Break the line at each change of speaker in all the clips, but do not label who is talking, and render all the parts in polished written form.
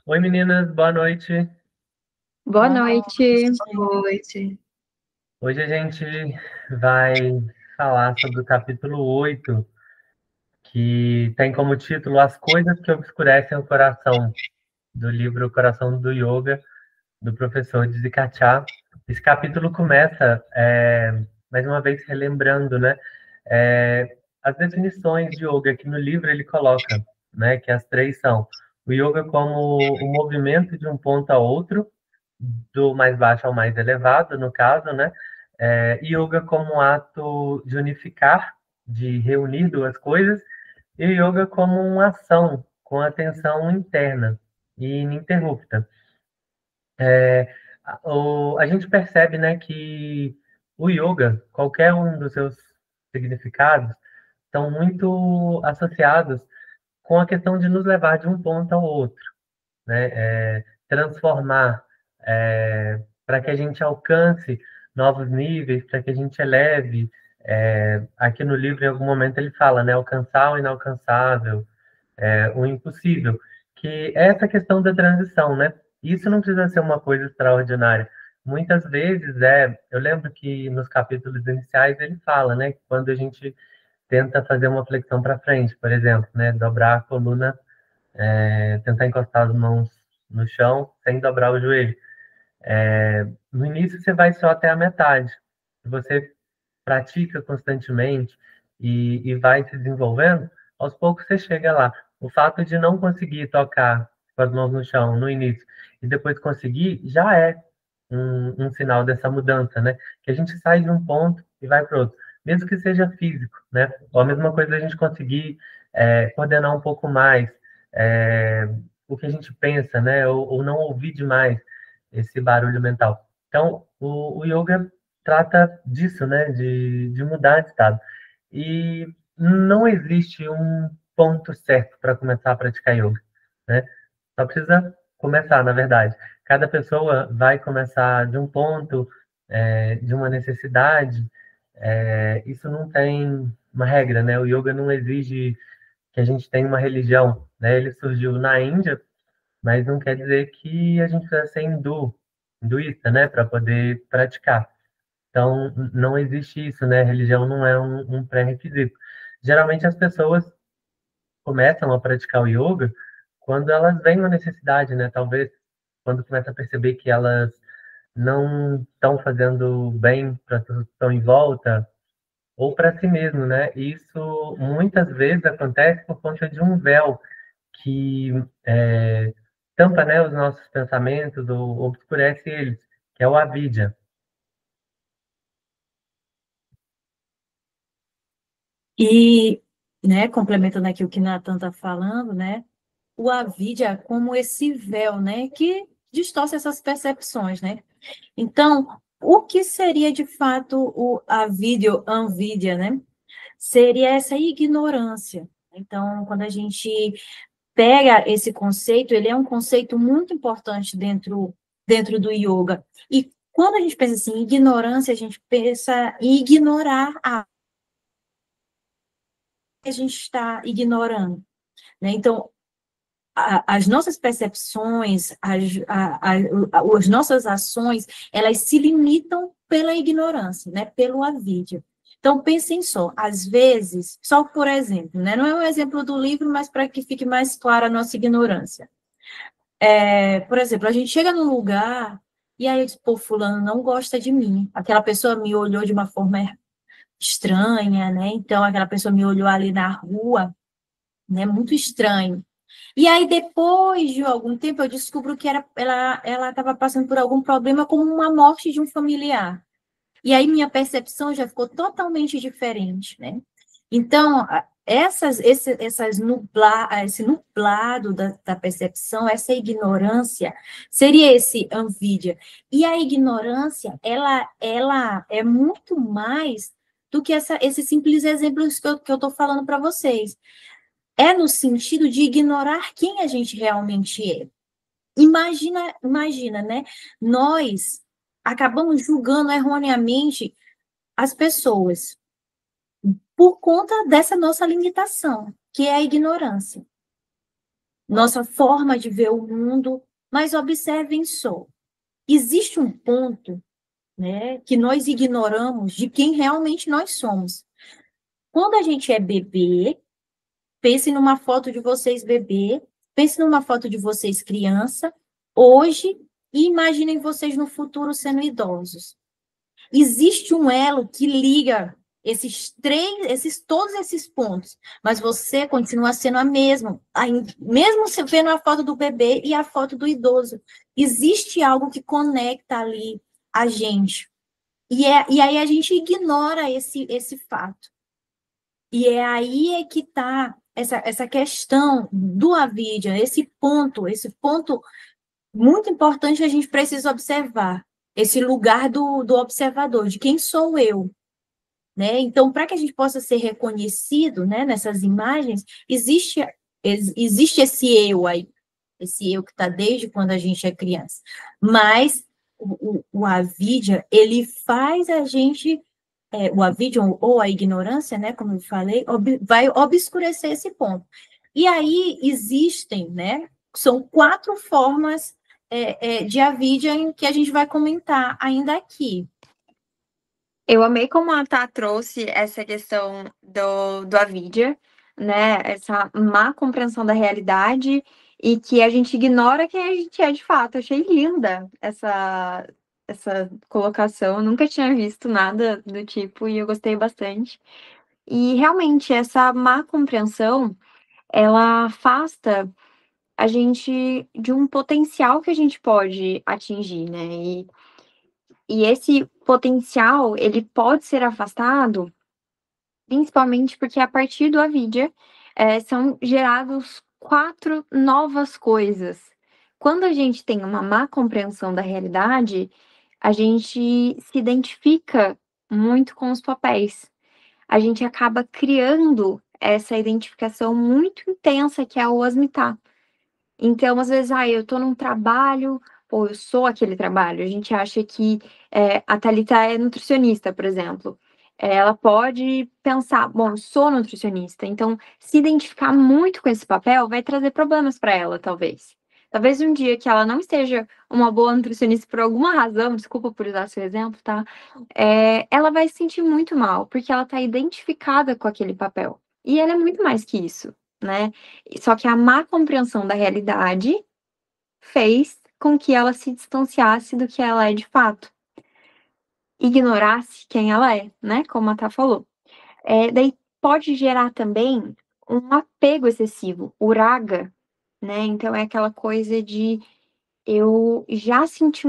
Oi, meninas, boa noite.
Boa
Boa
noite.
noite.
Hoje a gente vai falar sobre o capítulo 8, que tem como título As Coisas que Obscurecem o Coração, do livro O Coração do Yoga, do professor Dzikachá. Esse capítulo começa, mais uma vez, relembrando, né, as definições de yoga que no livro ele coloca, né, que as três são o yoga como o movimento de um ponto a outro, do mais baixo ao mais elevado, no caso, né, yoga como um ato de unificar, de reunir duas coisas, e yoga como uma ação com atenção interna e ininterrupta. A gente percebe, né, que o yoga, qualquer um dos seus significados, estão muito associados com a questão de nos levar de um ponto ao outro, né? Transformar, para que a gente alcance novos níveis, para que a gente eleve. Aqui no livro, em algum momento, ele fala, né, alcançar o inalcançável, o impossível, que é essa questão da transição, né? Isso não precisa ser uma coisa extraordinária. Muitas vezes eu lembro que nos capítulos iniciais ele fala, né, que quando a gente tenta fazer uma flexão para frente, por exemplo, né, dobrar a coluna, tentar encostar as mãos no chão sem dobrar o joelho. No início você vai só até a metade. Se você pratica constantemente e vai se desenvolvendo, aos poucos você chega lá. O fato de não conseguir tocar com as mãos no chão no início e depois conseguir já é um sinal dessa mudança, né? Que a gente sai de um ponto e vai para outro, mesmo que seja físico, né? Ou a mesma coisa a gente conseguir coordenar um pouco mais é, o que a gente pensa, né? Ou não ouvir demais esse barulho mental. Então, o yoga trata disso, né? De mudar de estado. E não existe um ponto certo para começar a praticar yoga, né? Só precisa começar, na verdade. Cada pessoa vai começar de um ponto, de uma necessidade. Isso não tem uma regra, né? O yoga não exige que a gente tenha uma religião, né? Ele surgiu na Índia, mas não quer dizer que a gente precisa ser hinduísta, né? Para poder praticar. Então, não existe isso, né? Religião não é um pré-requisito. Geralmente as pessoas começam a praticar o yoga quando elas veem uma necessidade, né? Talvez quando começa a perceber que elas não estão fazendo bem para as pessoas que estão em volta ou para si mesmo, né? E isso muitas vezes acontece por conta de um véu que tampa, né, os nossos pensamentos ou obscurece eles, que é o avidya.
E, né, complementando aqui o que Natan está falando, né, o avidya é como esse véu, né, que distorce essas percepções, né? Então, o que seria de fato o avidya, ou anvidya, né? Seria essa ignorância. Então, quando a gente pega esse conceito, ele é um conceito muito importante dentro do yoga. E quando a gente pensa assim, em ignorância, a gente pensa em ignorar a que a gente está ignorando, né? Então, as nossas percepções, as nossas ações, elas se limitam pela ignorância, né? Pelo avidya. Então, pensem só, às vezes, só por exemplo, né? Não é um exemplo do livro, mas para que fique mais clara a nossa ignorância. Por exemplo, a gente chega num lugar e aí diz, pô, fulano não gosta de mim. Aquela pessoa me olhou de uma forma estranha, né? Então, aquela pessoa me olhou ali na rua, né? Muito estranho. E aí, depois de algum tempo, eu descubro que ela estava passando por algum problema, como uma morte de um familiar. E aí, minha percepção já ficou totalmente diferente, né? Então, esse nublado da percepção, essa ignorância, seria esse anvídia. E a ignorância, ela é muito mais do que esses simples exemplos que eu estou falando para vocês. É no sentido de ignorar quem a gente realmente é. Imagina, né? Nós acabamos julgando erroneamente as pessoas por conta dessa nossa limitação, que é a ignorância. nossa forma de ver o mundo, mas observem só, existe um ponto, né, que nós ignoramos de quem realmente nós somos. Quando a gente é bebê, pense numa foto de vocês bebê, pense numa foto de vocês criança, hoje, e imaginem vocês no futuro sendo idosos. Existe um elo que liga todos esses pontos, mas você continua sendo a mesma, mesmo você vendo a foto do bebê e a foto do idoso, existe algo que conecta ali a gente. E aí a gente ignora esse fato. E é aí é que está essa questão do Avidia, esse ponto muito importante a gente precisa observar, esse lugar do observador, de quem sou eu, né? Então, para que a gente possa ser reconhecido, né, nessas imagens, existe esse eu aí, esse eu que está desde quando a gente é criança. Mas o Avidia, ele faz a gente o avidium ou a ignorância, né, como eu falei, vai obscurecer esse ponto. E aí existem, né, são 4 formas de avidium que a gente vai comentar ainda aqui.
Eu amei como a Tá trouxe essa questão do Avidia, né, essa má compreensão da realidade e que a gente ignora quem a gente é de fato. Achei linda essa colocação, eu nunca tinha visto nada do tipo e eu gostei bastante. E realmente essa má compreensão, ela afasta a gente de um potencial que a gente pode atingir, né? E esse potencial, ele pode ser afastado, principalmente porque a partir do Avidia, são gerados 4 novas coisas. Quando a gente tem uma má compreensão da realidade, a gente se identifica muito com os papéis. A gente acaba criando essa identificação muito intensa que é o asmitar. Então, às vezes, eu tô num trabalho, pô, eu sou aquele trabalho. A gente acha que a Thalita é nutricionista, por exemplo. Ela pode pensar, bom, eu sou nutricionista. Então, se identificar muito com esse papel vai trazer problemas para ela, talvez. Talvez um dia que ela não esteja uma boa nutricionista por alguma razão, desculpa por usar seu exemplo, tá? Ela vai se sentir muito mal, porque ela está identificada com aquele papel. E ela é muito mais que isso, né? Só que a má compreensão da realidade fez com que ela se distanciasse do que ela é de fato. Ignorasse quem ela é, né? Como a Tá falou. Daí pode gerar também um apego excessivo, o raga, né? Então é aquela coisa de eu já senti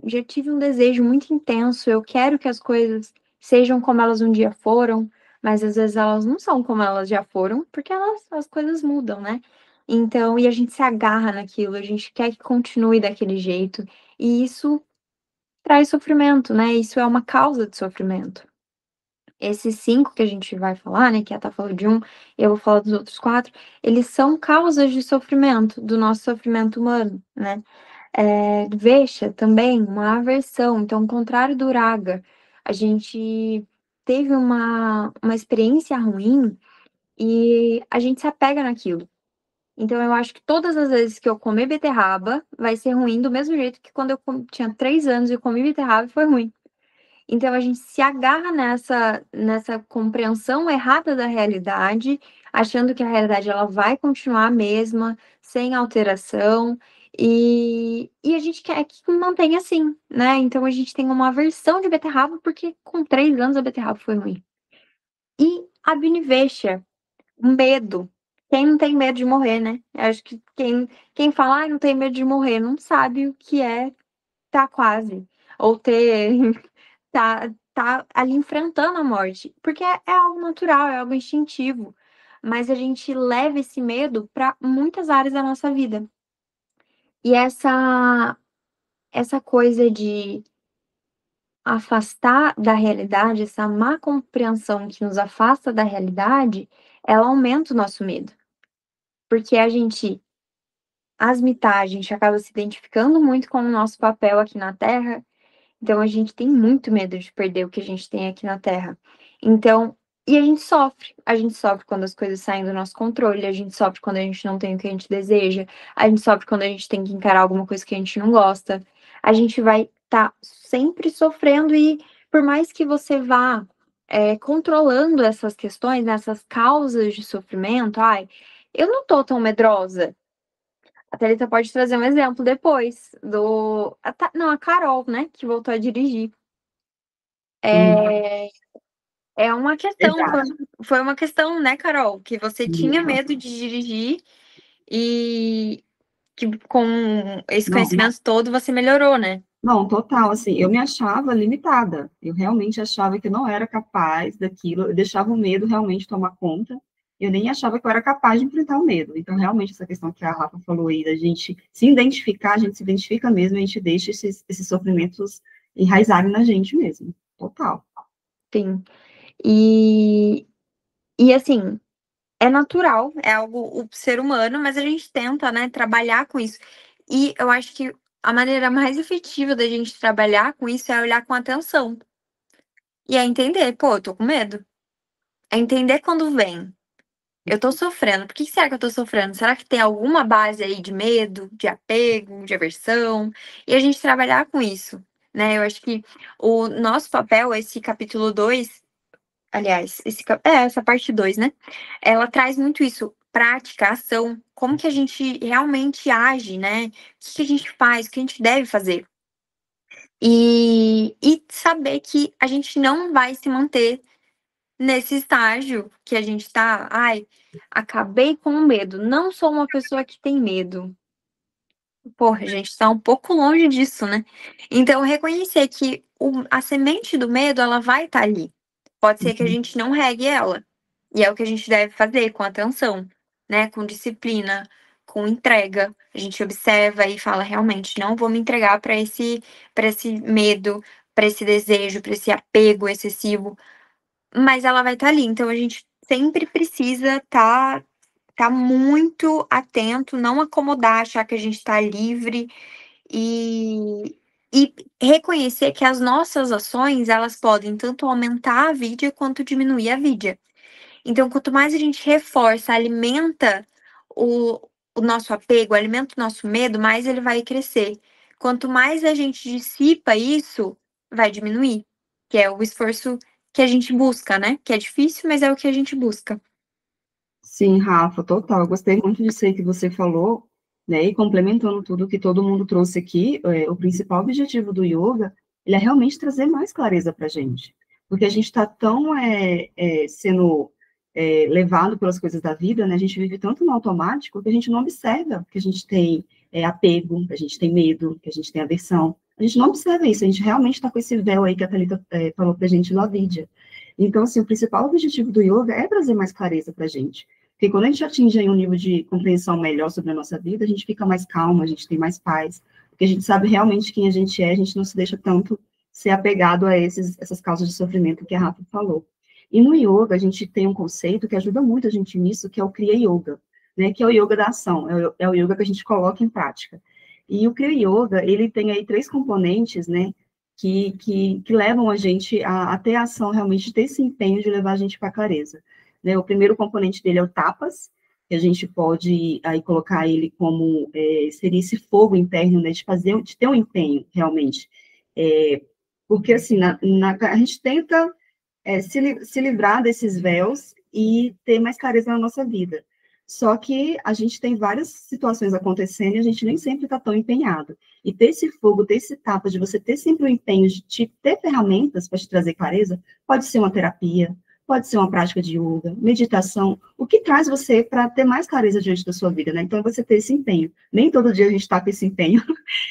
já tive um desejo muito intenso, eu quero que as coisas sejam como elas um dia foram, mas às vezes elas não são como elas já foram, porque as coisas mudam, né? Então, e a gente se agarra naquilo, a gente quer que continue daquele jeito, e isso traz sofrimento, né? Isso é uma causa de sofrimento. Esses 5 que a gente vai falar, né, que a Tá falou de um, eu vou falar dos outros 4, eles são causas de sofrimento, do nosso sofrimento humano, né? Vexa também, uma aversão, então, ao contrário do raga, a gente teve uma experiência ruim e a gente se apega naquilo. Então, eu acho que todas as vezes que eu comer beterraba, vai ser ruim do mesmo jeito que quando eu tinha 3 anos e comi beterraba e foi ruim. Então, a gente se agarra nessa compreensão errada da realidade, achando que a realidade ela vai continuar a mesma, sem alteração, e a gente quer que mantenha assim, né? Então, a gente tem uma aversão de beterraba, porque com 3 anos a beterraba foi ruim. E a Binivecha, medo. Quem não tem medo de morrer, né? Eu acho que quem fala, não tem medo de morrer, não sabe o que é tá quase. Ou ter tá ali enfrentando a morte, porque é algo natural, é algo instintivo, mas a gente leva esse medo para muitas áreas da nossa vida. E essa coisa de afastar da realidade, essa má compreensão que nos afasta da realidade, ela aumenta o nosso medo. Porque a gente a gente acaba se identificando muito com o nosso papel aqui na Terra. Então, a gente tem muito medo de perder o que a gente tem aqui na Terra. Então, E a gente sofre quando as coisas saem do nosso controle, a gente sofre quando a gente não tem o que a gente deseja, a gente sofre quando a gente tem que encarar alguma coisa que a gente não gosta. A gente vai estar sempre sofrendo e por mais que você vá controlando essas questões, essas causas de sofrimento, ai, eu não tô tão medrosa. A Thalita pode trazer um exemplo depois a Carol, né, que voltou a dirigir. É, é uma questão,
Verdade.
foi uma questão, né, Carol, que você tinha
Não,
medo de dirigir e que com esse
não,
conhecimento todo você melhorou, né?
não, total, assim, eu me achava limitada, eu realmente achava que eu não era capaz daquilo, eu deixava o medo realmente tomar conta, eu nem achava que eu era capaz de enfrentar o medo, então, realmente, essa questão que a Rafa falou aí, da gente se identificar, a gente se identifica mesmo, a gente deixa esses sofrimentos enraizarem na gente mesmo, total.
Sim. E assim, é natural, é algo o ser humano, mas a gente tenta, né, trabalhar com isso. E eu acho que a maneira mais efetiva da gente trabalhar com isso é olhar com atenção. E é entender, pô, eu tô com medo. É entender quando vem. Eu tô sofrendo. Por que será que eu tô sofrendo? Será que tem alguma base aí de medo, de apego, de aversão? E a gente trabalhar com isso, né? Eu acho que o nosso papel, esse capítulo 2, aliás, essa parte 2, né? Ela traz muito isso, prática, ação, como que a gente realmente age, né? O que a gente faz, o que a gente deve fazer. E saber que a gente não vai se manter nesse estágio que a gente tá, ai, acabei com o medo. Não sou uma pessoa que tem medo. Porra, a gente tá um pouco longe disso, né? Então, reconhecer que a semente do medo, ela vai estar ali. Pode ser que a gente não regue ela. E é o que a gente deve fazer com atenção, né? Com disciplina, com entrega. A gente observa e fala, realmente, não vou me entregar para esse medo, para esse desejo, para esse apego excessivo, mas ela vai estar ali. Então a gente sempre precisa tá muito atento, não acomodar, achar que a gente está livre e, e reconhecer que as nossas ações, elas podem tanto aumentar a vidia quanto diminuir a vidia. Então, quanto mais a gente reforça, alimenta o nosso apego, alimenta o nosso medo, mais ele vai crescer. Quanto mais a gente dissipa isso, vai diminuir, que é o esforço que a gente busca, né? Que é difícil, mas é o que a gente busca.
Sim, Rafa, total. Eu gostei muito disso aí que você falou, né? E complementando tudo que todo mundo trouxe aqui, o principal objetivo do yoga, ele é realmente trazer mais clareza para a gente. Porque a gente está tão sendo levado pelas coisas da vida, né? A gente vive tanto no automático que a gente não observa que a gente tem apego, que a gente tem medo, que a gente tem aversão. A gente não observa isso, a gente realmente está com esse véu aí que a Thalita falou para a gente do avidya. Então, assim, o principal objetivo do yoga é trazer mais clareza para a gente. Porque quando a gente atinge aí um nível de compreensão melhor sobre a nossa vida, a gente fica mais calma, a gente tem mais paz, porque a gente sabe realmente quem a gente não se deixa tanto ser apegado a essas causas de sofrimento que a Rafa falou. E no yoga, a gente tem um conceito que ajuda muito a gente nisso, que é o Kriya Yoga, né, que é o yoga da ação, é o yoga que a gente coloca em prática. E o Kriya Yoga, ele tem aí 3 componentes, né, que levam a gente a ter a ação realmente, ter esse empenho de levar a gente para a clareza. Né? O primeiro componente dele é o tapas, que a gente pode aí colocar ele como seria esse fogo interno, né, de ter um empenho, realmente. Porque, assim, a gente tenta se livrar desses véus e ter mais clareza na nossa vida. Só que a gente tem várias situações acontecendo e a gente nem sempre está tão empenhado. E ter esse fogo, ter esse tapa de você ter sempre o empenho de ter ferramentas para te trazer clareza, pode ser uma terapia, pode ser uma prática de yoga, meditação, o que traz você para ter mais clareza diante da sua vida, né? Então, você ter esse empenho. Nem todo dia a gente está com esse empenho.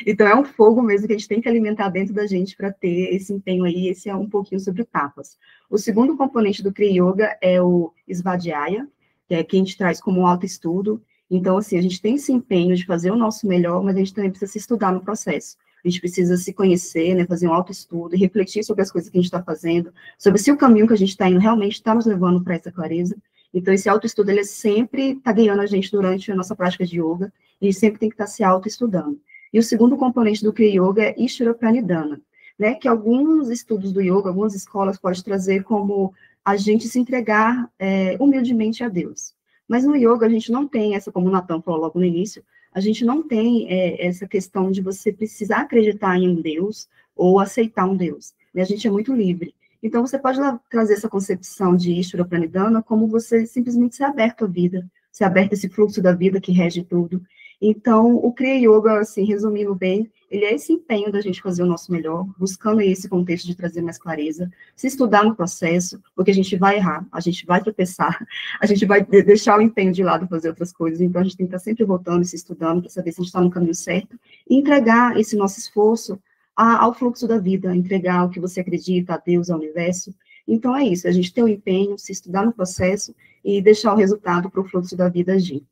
Então, é um fogo mesmo que a gente tem que alimentar dentro da gente para ter esse empenho aí. Esse é um pouquinho sobre o tapas. O segundo componente do Kriya Yoga é o Svadhyaya, que é que a gente traz como um autoestudo. Então, assim, a gente tem esse empenho de fazer o nosso melhor, mas a gente também precisa se estudar no processo. A gente precisa se conhecer, né, fazer um autoestudo e refletir sobre as coisas que a gente está fazendo, sobre se o caminho que a gente está indo realmente está nos levando para essa clareza. Então, esse autoestudo, ele sempre está guiando a gente durante a nossa prática de yoga, e a gente sempre tem que estar se autoestudando. E o segundo componente do Kriya Yoga é Ishvara Pranidhana, né, que alguns estudos do yoga, algumas escolas podem trazer como a gente se entregar humildemente a Deus. Mas no yoga a gente não tem essa, como o Natan falou logo no início, a gente não tem essa questão de você precisar acreditar em um Deus ou aceitar um Deus. Né? A gente é muito livre. Então, você pode trazer essa concepção de Ishvara Pranidhana como você simplesmente ser aberto à vida, ser aberto a esse fluxo da vida que rege tudo. Então, o Kriya Yoga, assim, resumindo bem, ele é esse empenho da gente fazer o nosso melhor, buscando esse contexto de trazer mais clareza, se estudar no processo, porque a gente vai errar, a gente vai tropeçar, a gente vai deixar o empenho de lado, fazer outras coisas, então a gente tem que estar sempre voltando e se estudando para saber se a gente está no caminho certo, e entregar esse nosso esforço ao fluxo da vida, entregar o que você acredita, a Deus, ao universo. Então é isso, a gente ter o empenho, se estudar no processo e deixar o resultado para o fluxo da vida agir.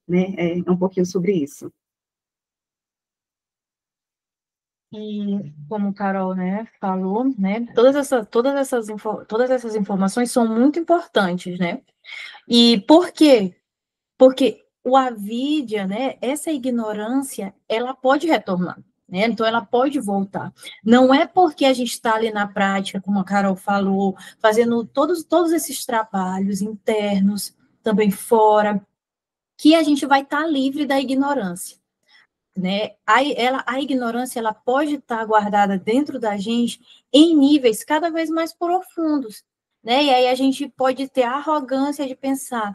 Né? É um pouquinho sobre isso.
E como Carol, né, falou, né, todas essas informações são muito importantes, né? E por quê? Porque o avidya, né, essa ignorância, ela pode retornar, né? Então ela pode voltar. Não é porque a gente está ali na prática, como a Carol falou, fazendo todos esses trabalhos internos, também fora, que a gente vai estar livre da ignorância. Né? A ignorância ela pode estar guardada dentro da gente em níveis cada vez mais profundos, né? E aí a gente pode ter a arrogância de pensar,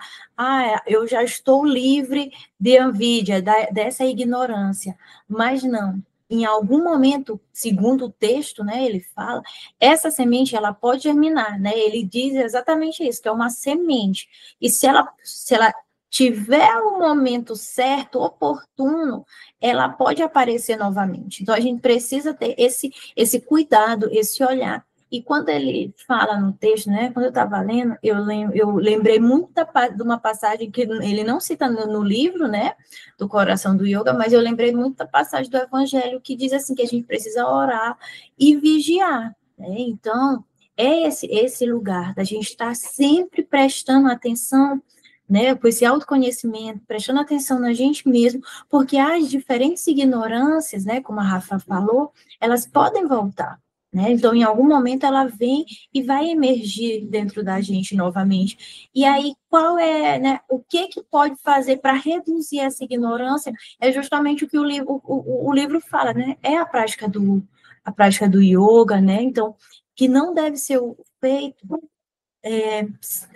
eu já estou livre de avidya, dessa ignorância, mas não. Em algum momento, segundo o texto, né, ele fala, essa semente ela pode germinar, né? Ele diz exatamente isso, que é uma semente. E se ela tiver o momento certo, oportuno, ela pode aparecer novamente. Então, a gente precisa ter esse cuidado, esse olhar. E quando ele fala no texto, né, quando eu estava lendo, eu lembrei muito de uma passagem que ele não cita no livro, né, do Coração do Yoga, mas eu lembrei muito da passagem do Evangelho que diz assim, que a gente precisa orar e vigiar. Né? Então, é esse lugar da gente estar sempre prestando atenção, né, com esse autoconhecimento, prestando atenção na gente mesmo, porque as diferentes ignorâncias, né, como a Rafa falou, elas podem voltar, né, então em algum momento ela vem e vai emergir dentro da gente novamente, e aí qual é, né, o que pode fazer para reduzir essa ignorância, é justamente o que o livro fala, né, é a prática do yoga, né, então, que não deve ser feito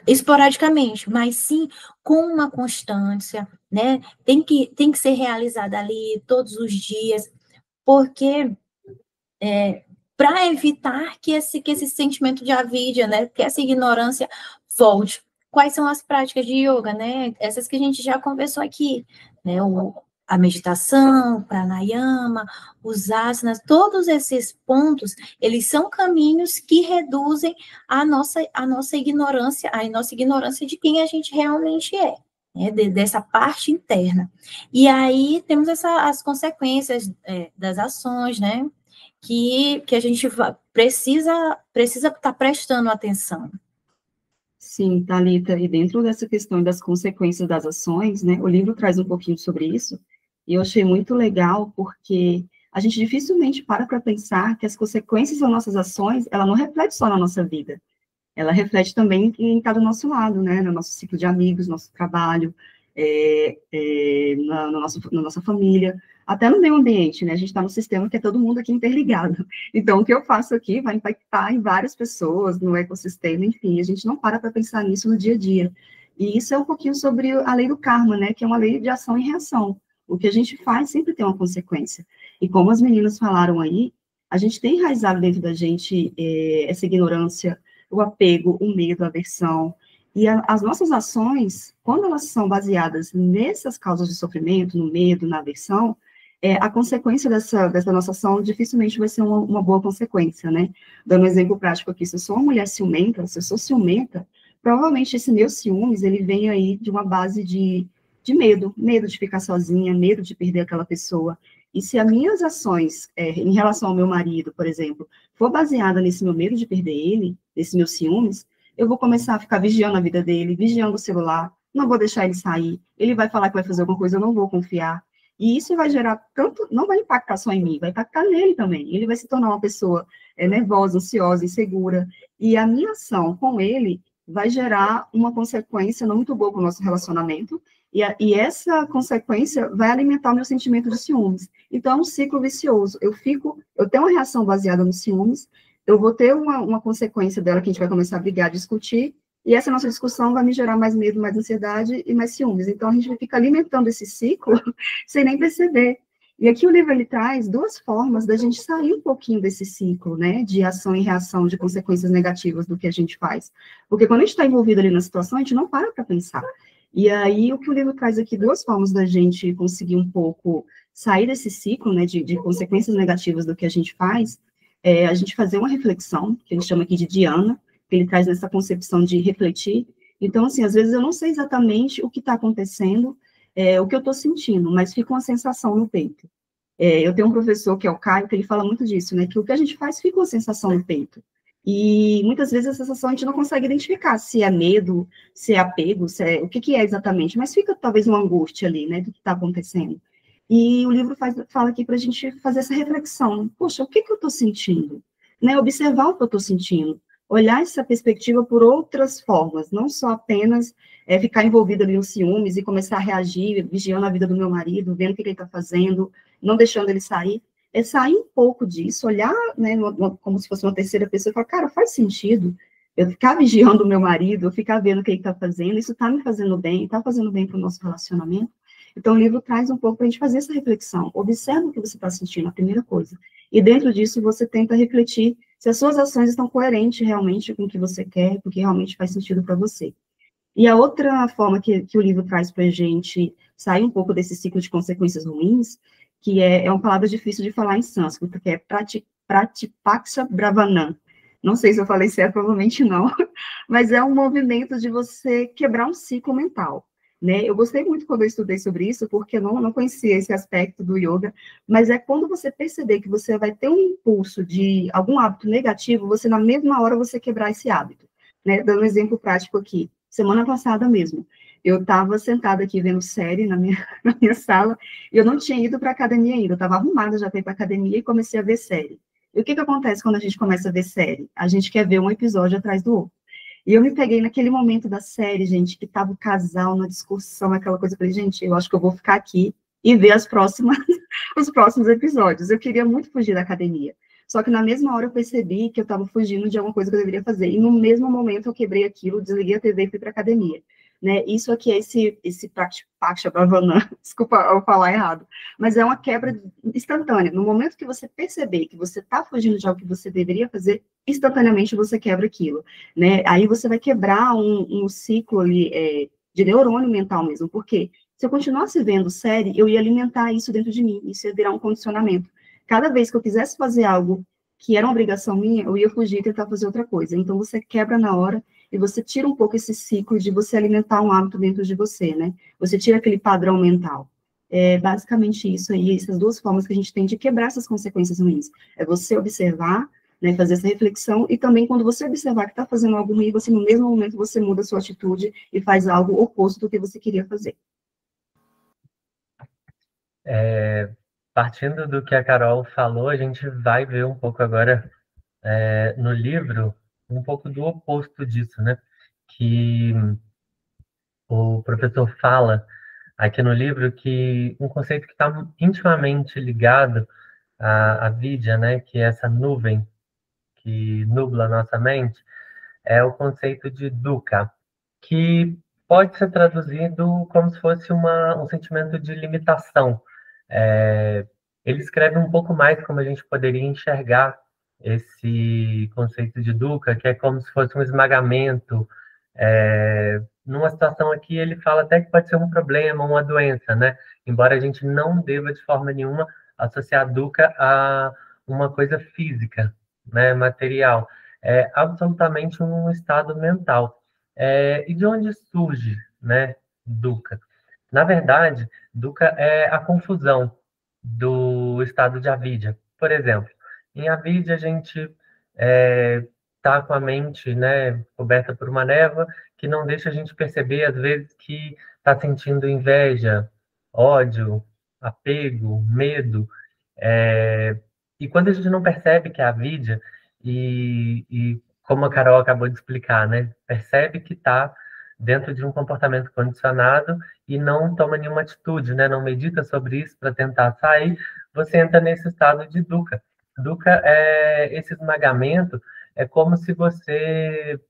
esporadicamente, mas sim com uma constância, né? Tem que ser realizada ali todos os dias, porque para evitar que esse sentimento de avidya, né? Que essa ignorância volte. Quais são as práticas de yoga, né? Essas que a gente já conversou aqui, né? A meditação, pranayama, os asanas, todos esses pontos, eles são caminhos que reduzem a nossa ignorância, a nossa ignorância de quem a gente realmente é, né, dessa parte interna. E aí temos as consequências das ações, né, que a gente precisa estar prestando atenção.
Sim, Thalita, e dentro dessa questão das consequências das ações, né, o livro traz um pouquinho sobre isso, e eu achei muito legal, porque a gente dificilmente para pensar que as consequências das nossas ações, ela não reflete só na nossa vida, ela reflete também em cada nosso lado, né, no nosso ciclo de amigos, nosso trabalho, na nossa família, até no meio ambiente, né, a gente está num sistema que é todo mundo aqui interligado, então o que eu faço aqui vai impactar em várias pessoas, no ecossistema, enfim, a gente não para pensar nisso no dia a dia, e isso é um pouquinho sobre a lei do karma, né, que é uma lei de ação e reação, o que a gente faz sempre tem uma consequência, e como as meninas falaram aí, a gente tem enraizado dentro da gente essa ignorância, o apego, o medo, a aversão, e as nossas ações, quando elas são baseadas nessas causas de sofrimento, no medo, na aversão, a consequência dessa nossa ação dificilmente vai ser uma boa consequência, né? Dando um exemplo prático aqui, se eu sou uma mulher ciumenta, se eu sou ciumenta, provavelmente esse meu ciúmes, ele vem aí de uma base de medo de ficar sozinha, medo de perder aquela pessoa. E se as minhas ações em relação ao meu marido, por exemplo, for baseada nesse meu medo de perder ele, nesse meu ciúmes, eu vou começar a ficar vigiando a vida dele, vigiando o celular, não vou deixar ele sair, ele vai falar que vai fazer alguma coisa, eu não vou confiar. E isso vai gerar tanto, não vai impactar só em mim, vai impactar nele também. Ele vai se tornar uma pessoa nervosa, ansiosa, insegura. E a minha ação com ele vai gerar uma consequência não muito boa para o nosso relacionamento, e essa consequência vai alimentar o meu sentimento de ciúmes. Então, é um ciclo vicioso. Eu tenho uma reação baseada no ciúmes, eu vou ter uma consequência dela que a gente vai começar a brigar, discutir, e essa nossa discussão vai me gerar mais medo, mais ansiedade e mais ciúmes. Então, a gente fica alimentando esse ciclo sem nem perceber. E aqui o livro ele traz duas formas da gente sair um pouquinho desse ciclo, né, de ação e reação, de consequências negativas do que a gente faz. Porque quando a gente está envolvido ali na situação, a gente não para pensar. E aí o que o livro traz aqui, duas formas da gente conseguir um pouco sair desse ciclo, né, de consequências negativas do que a gente faz, é a gente fazer uma reflexão, que ele chama aqui de Dhyana, que ele traz nessa concepção de refletir. Então, assim, às vezes eu não sei exatamente o que está acontecendo, o que eu estou sentindo, mas fica uma sensação no peito. Eu tenho um professor, que é o Caio, que ele fala muito disso, né, que o que a gente faz fica uma sensação no peito. E muitas vezes a sensação a gente não consegue identificar se é medo, se é apego, o que é exatamente, mas fica talvez uma angústia ali, né, do que está acontecendo. E o livro fala aqui para a gente fazer essa reflexão. Poxa, o que eu estou sentindo? Né, observar o que eu estou sentindo. Olhar essa perspectiva por outras formas, não só apenas ficar envolvido ali nos ciúmes e começar a reagir, vigiando a vida do meu marido, vendo o que ele está fazendo, não deixando ele sair, é sair um pouco disso, olhar, né, como se fosse uma terceira pessoa e falar, cara, faz sentido eu ficar vigiando o meu marido, eu ficar vendo o que ele está fazendo, isso está me fazendo bem, está fazendo bem para o nosso relacionamento. Então, o livro traz um pouco para a gente fazer essa reflexão, observa o que você está sentindo, a primeira coisa, e dentro disso você tenta refletir se as suas ações estão coerentes realmente com o que você quer, com o que realmente faz sentido para você. E a outra forma que o livro traz para a gente sair um pouco desse ciclo de consequências ruins, que é uma palavra difícil de falar em sânscrito, que é Pratipaksha Bravanam. Não sei se eu falei certo, provavelmente não, mas é um movimento de você quebrar um ciclo mental. Né? Eu gostei muito quando eu estudei sobre isso, porque eu não conhecia esse aspecto do yoga, mas é quando você perceber que você vai ter um impulso de algum hábito negativo, você, na mesma hora, você quebrar esse hábito. Né? Dando um exemplo prático aqui. Semana passada mesmo, eu estava sentada aqui vendo série na minha sala, e eu não tinha ido para a academia ainda, eu estava arrumada já para ir para a academia e comecei a ver série. E o que acontece quando a gente começa a ver série? A gente quer ver um episódio atrás do outro. E eu me peguei naquele momento da série, gente, que tava o casal na discussão, aquela coisa, eu falei, gente, eu acho que eu vou ficar aqui e ver os próximos episódios. Eu queria muito fugir da academia. Só que na mesma hora eu percebi que eu estava fugindo de alguma coisa que eu deveria fazer. E no mesmo momento eu quebrei aquilo, desliguei a TV e fui para a academia. Né? Isso aqui é esse Pratipaksha Bhavanam, desculpa eu falar errado, mas é uma quebra instantânea. No momento que você perceber que você está fugindo de algo que você deveria fazer, instantaneamente você quebra aquilo. Né? Aí você vai quebrar um ciclo ali, de neurônio mental mesmo, porque se eu continuasse vendo série, eu ia alimentar isso dentro de mim, isso ia virar um condicionamento. Cada vez que eu quisesse fazer algo que era uma obrigação minha, eu ia fugir e tentar fazer outra coisa. Então, você quebra na hora e você tira um pouco esse ciclo de você alimentar um hábito dentro de você, né? Você tira aquele padrão mental. É basicamente isso aí, essas duas formas que a gente tem de quebrar essas consequências ruins. É você observar, né, fazer essa reflexão, e também quando você observar que está fazendo algo ruim, você no mesmo momento você muda a sua atitude e faz algo oposto do que você queria fazer.
Partindo do que a Carol falou, a gente vai ver um pouco agora no livro um pouco do oposto disso, né? Que o professor fala aqui no livro que um conceito que está intimamente ligado à vidya, né? Que é essa nuvem que nubla a nossa mente, é o conceito de dukkha, que pode ser traduzido como se fosse um sentimento de limitação. Ele escreve um pouco mais como a gente poderia enxergar esse conceito de dukkha, que é como se fosse um esmagamento. Numa situação aqui, ele fala até que pode ser um problema, uma doença, né? Embora a gente não deva, de forma nenhuma, associar dukkha a uma coisa física, né, material. É absolutamente um estado mental. E de onde surge, né, dukkha? Na verdade, dukkha é a confusão do estado de avidya. Por exemplo, em avidya a gente está com a mente, né, coberta por uma névoa que não deixa a gente perceber, às vezes, que está sentindo inveja, ódio, apego, medo. E quando a gente não percebe que é avidya, e como a Carol acabou de explicar, né? Percebe que está dentro de um comportamento condicionado e não toma nenhuma atitude, né? Não medita sobre isso para tentar sair, você entra nesse estado de dukkha. Dukkha é esse esmagamento, é como se você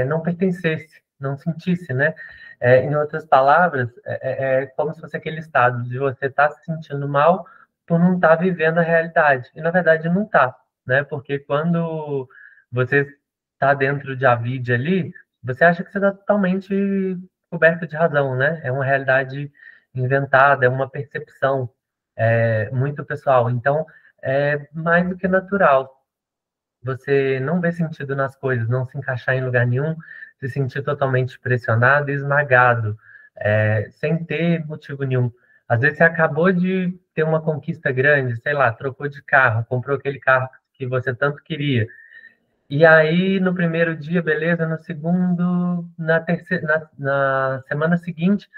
não pertencesse, não sentisse, né? Em outras palavras, é como se fosse aquele estado de você estar se sentindo mal por não estar vivendo a realidade. E, na verdade, não está, né? Porque quando você está dentro de Avid ali, você acha que você está totalmente coberto de razão, né? É uma realidade inventada, é uma percepção muito pessoal. Então, é mais do que natural você não vê sentido nas coisas, não se encaixar em lugar nenhum, se sentir totalmente pressionado e esmagado, sem ter motivo nenhum. Às vezes você acabou de ter uma conquista grande, sei lá, trocou de carro, comprou aquele carro que você tanto queria. E aí, no primeiro dia, beleza, no segundo, na terceira, na semana seguinte,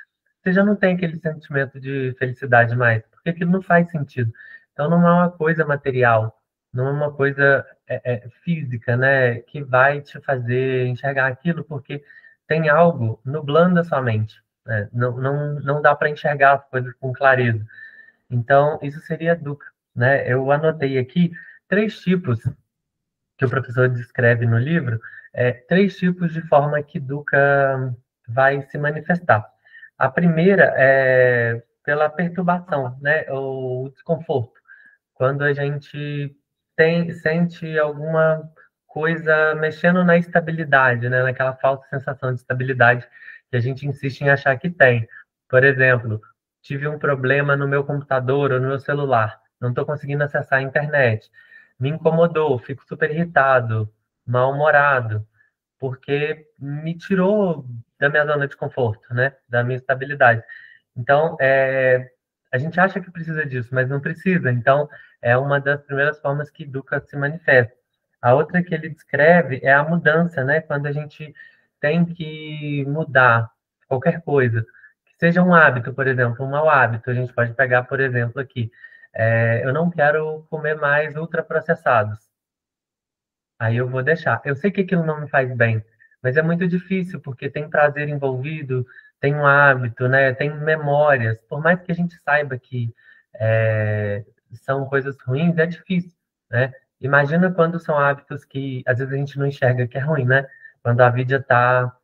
você já não tem aquele sentimento de felicidade mais, porque aquilo não faz sentido. Então, não é uma coisa material, não é uma coisa física, né, que vai te fazer enxergar aquilo, porque tem algo nublando a sua mente, né? Não dá para enxergar as coisas com clareza. Então, isso seria dukkha, né? Eu anotei aqui 3 tipos que o professor descreve no livro, 3 tipos de forma que dukkha vai se manifestar. A primeira é pela perturbação, né, ou desconforto. Quando a gente sente alguma coisa mexendo na estabilidade, né, naquela falsa sensação de estabilidade que a gente insiste em achar que tem. Por exemplo, tive um problema no meu computador ou no meu celular, não estou conseguindo acessar a internet. Me incomodou, fico super irritado, mal-humorado, porque me tirou da minha zona de conforto, né? Da minha estabilidade. Então, a gente acha que precisa disso, mas não precisa. Então, é uma das primeiras formas que dukkha se manifesta. A outra que ele descreve é a mudança, né? Quando a gente tem que mudar qualquer coisa, que seja um hábito, por exemplo, um mau hábito. A gente pode pegar, por exemplo, aqui. Eu não quero comer mais ultraprocessados. Aí eu vou deixar. Eu sei que aquilo não me faz bem, mas é muito difícil, porque tem prazer envolvido, tem um hábito, né? Tem memórias. Por mais que a gente saiba que são coisas ruins, é difícil, né? Imagina quando são hábitos que às vezes a gente não enxerga que é ruim, né? Quando a vida está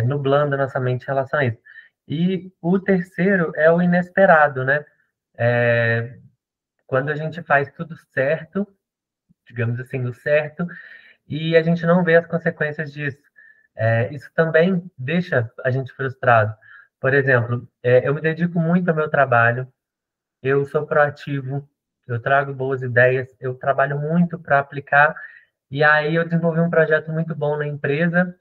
nublando a nossa mente em relação a isso. E o terceiro é o inesperado, né? É, quando a gente faz tudo certo, digamos assim, o certo, e a gente não vê as consequências disso. Isso também deixa a gente frustrado. Por exemplo, eu me dedico muito ao meu trabalho, eu sou proativo, eu trago boas ideias, eu trabalho muito para aplicar, e aí eu desenvolvi um projeto muito bom na empresa,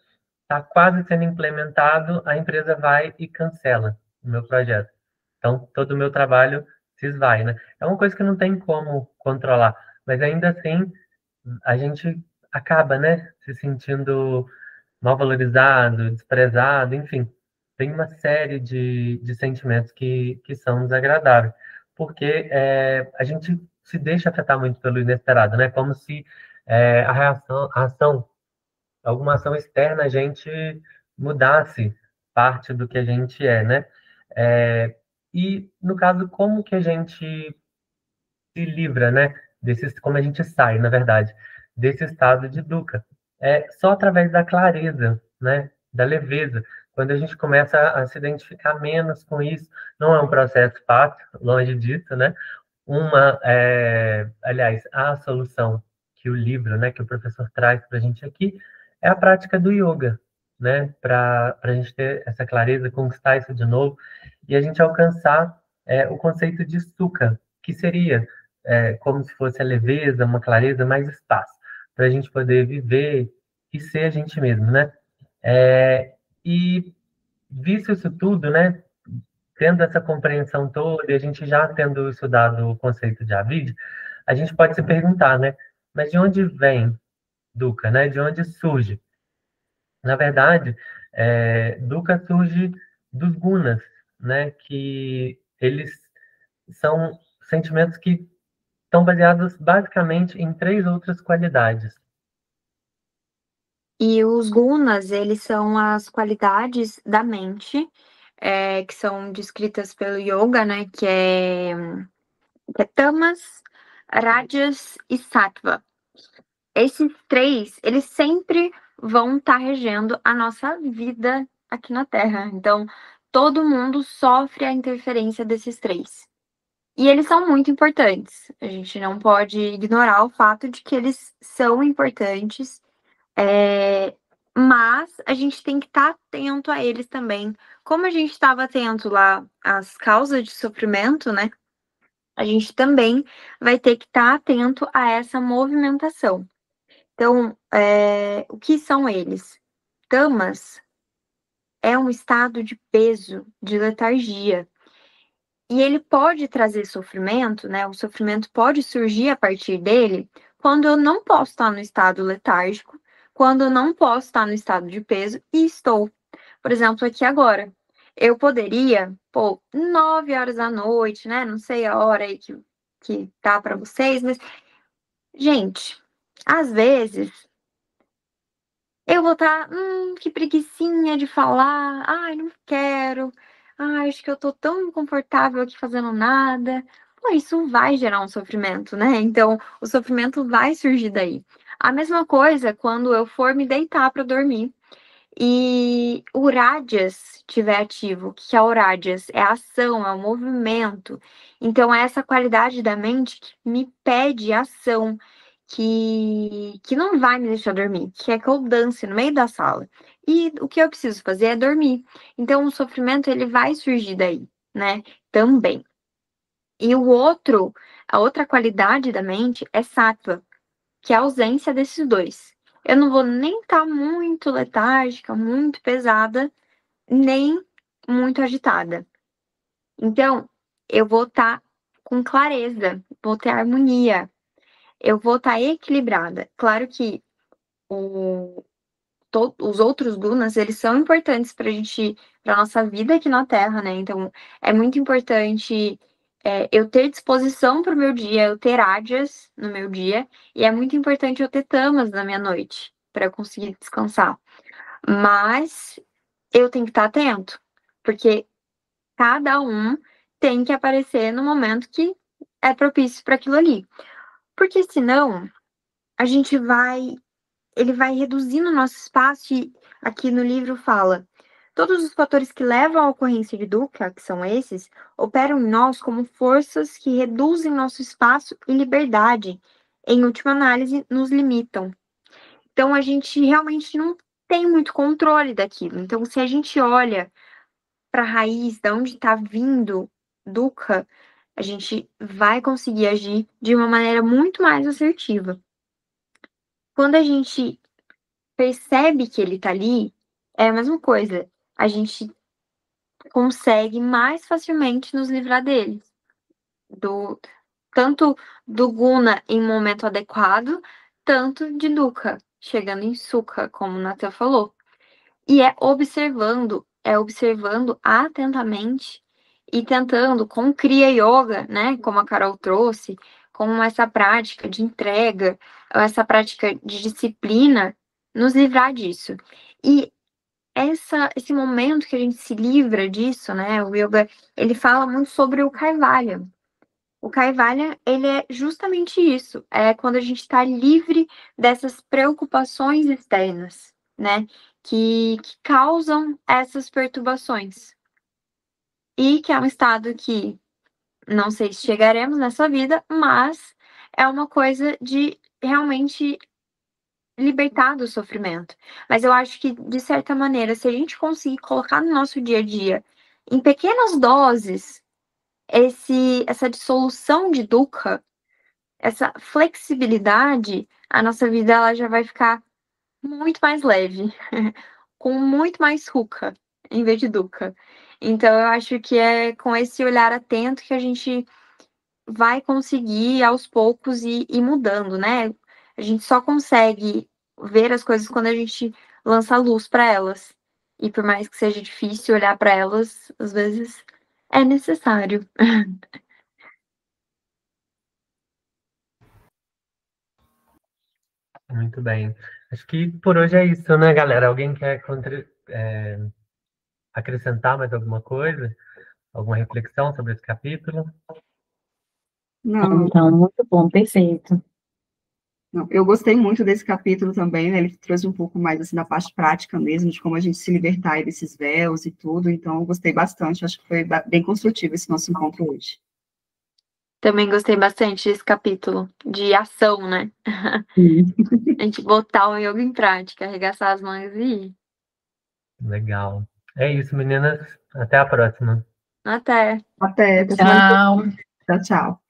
está quase sendo implementado, a empresa vai e cancela o meu projeto. Então, todo o meu trabalho se esvai, né? É uma coisa que não tem como controlar, mas ainda assim a gente acaba, né, se sentindo mal valorizado, desprezado, enfim, tem uma série de sentimentos que são desagradáveis, porque a gente se deixa afetar muito pelo inesperado, né, como se a ação, alguma ação externa, a gente mudasse parte do que a gente é, né, e, no caso, como que a gente se livra, né? Como a gente sai, na verdade, desse estado de dukkha. É só através da clareza, né? Da leveza. Quando a gente começa a se identificar menos com isso, não é um processo fácil, longe disso, né? Aliás, a solução que o livro, né, que o professor traz para a gente aqui, é a prática do yoga, né? Para a gente ter essa clareza, conquistar isso de novo e a gente alcançar o conceito de sukha, que seria como se fosse a leveza, uma clareza, mais espaço, para a gente poder viver e ser a gente mesmo, né? E visto isso tudo, né? Tendo essa compreensão toda, e a gente já tendo estudado o conceito de Avid, a gente pode se perguntar, né? Mas de onde vem Dukkha, né? De onde surge? Na verdade, Dukkha surge dos gunas, né? Que eles são sentimentos que estão baseados basicamente em 3 outras qualidades.
E os gunas, eles são as qualidades da mente, que são descritas pelo yoga, né? Que é tamas, rajas e sattva. Esses três, eles sempre vão estar regendo a nossa vida aqui na Terra. Então, todo mundo sofre a interferência desses três. E eles são muito importantes. A gente não pode ignorar o fato de que eles são importantes, mas a gente tem que estar atento a eles também. Como a gente estava atento lá às causas de sofrimento, né? A gente também vai ter que estar atento a essa movimentação. Então, o que são eles? Tamas é um estado de peso, de letargia. E ele pode trazer sofrimento, né? O sofrimento pode surgir a partir dele quando eu não posso estar no estado letárgico, quando eu não posso estar no estado de peso e estou. Por exemplo, aqui agora. Eu poderia, 9 horas da noite, né? Não sei a hora aí que tá para vocês, mas, gente, às vezes eu vou estar, que preguicinha de falar, ai, não quero, ai, acho que eu tô tão confortável aqui fazendo nada. Pô, isso vai gerar um sofrimento, né? Então, o sofrimento vai surgir daí. A mesma coisa quando eu for me deitar para dormir e o Rajas estiver ativo. O que é o Rajas? É a ação, é o movimento. Então, é essa qualidade da mente que me pede ação, que não vai me deixar dormir, que é que eu dance no meio da sala. E o que eu preciso fazer é dormir. Então, o sofrimento, ele vai surgir daí, né? Também. E a outra qualidade da mente é sattva, que é a ausência desses dois. Eu não vou nem estar muito letárgica, muito pesada, nem muito agitada. Então, eu vou estar com clareza, vou ter harmonia, eu vou estar equilibrada. Claro que os outros gunas, eles são importantes para nossa vida aqui na Terra, né? Então, é muito importante eu ter disposição para o meu dia, eu ter ádias no meu dia, e é muito importante eu ter tamas na minha noite, para eu conseguir descansar. Mas eu tenho que estar atento, porque cada um tem que aparecer no momento que é propício para aquilo ali. Porque senão, a gente ele vai reduzindo o nosso espaço e aqui no livro fala: todos os fatores que levam à ocorrência de dukkha, que são esses, operam em nós como forças que reduzem nosso espaço e liberdade. Em última análise, nos limitam. Então, a gente realmente não tem muito controle daquilo. Então, se a gente olha para a raiz, de onde está vindo dukkha, a gente vai conseguir agir de uma maneira muito mais assertiva. Quando a gente percebe que ele tá ali, é a mesma coisa. A gente consegue mais facilmente nos livrar dele. Tanto do guna em momento adequado, tanto de dukkha, chegando em sukha, como o Nathan falou. E é observando atentamente e tentando, com Kriya Yoga, né, como a Carol trouxe, com essa prática de entrega, essa prática de disciplina, nos livrar disso. E esse momento que a gente se livra disso, né, o yoga, ele fala muito sobre o Kaivalya. O Kaivalya, ele é justamente isso, é quando a gente está livre dessas preocupações externas, né, que causam essas perturbações. E que é um estado que não sei se chegaremos nessa vida, mas é uma coisa de realmente libertar do sofrimento. Mas eu acho que, de certa maneira, se a gente conseguir colocar no nosso dia a dia, em pequenas doses, essa dissolução de dukkha, essa flexibilidade, a nossa vida ela já vai ficar muito mais leve, com muito mais sukha, em vez de dukkha. Então, eu acho que é com esse olhar atento que a gente vai conseguir, aos poucos, ir mudando, né? A gente só consegue ver as coisas quando a gente lança luz para elas. E por mais que seja difícil olhar para elas, às vezes é necessário.
Muito bem. Acho que por hoje é isso, né, galera? Alguém quer acrescentar mais alguma coisa? Alguma reflexão sobre esse capítulo?
Não,
Então, muito bom, perfeito.
não, eu gostei muito desse capítulo também, né? Ele trouxe um pouco mais assim, da parte prática mesmo, de como a gente se libertar aí desses véus e tudo. Então, eu gostei bastante. Acho que foi bem construtivo esse nosso encontro hoje.
Também gostei bastante desse capítulo de ação, né?
Sim.
A gente botar o yoga em prática, arregaçar as mangas e ir.
Legal. É isso, meninas. Até a próxima.
Até!
Até semana que
Tchau.
vem. Tchau, tchau.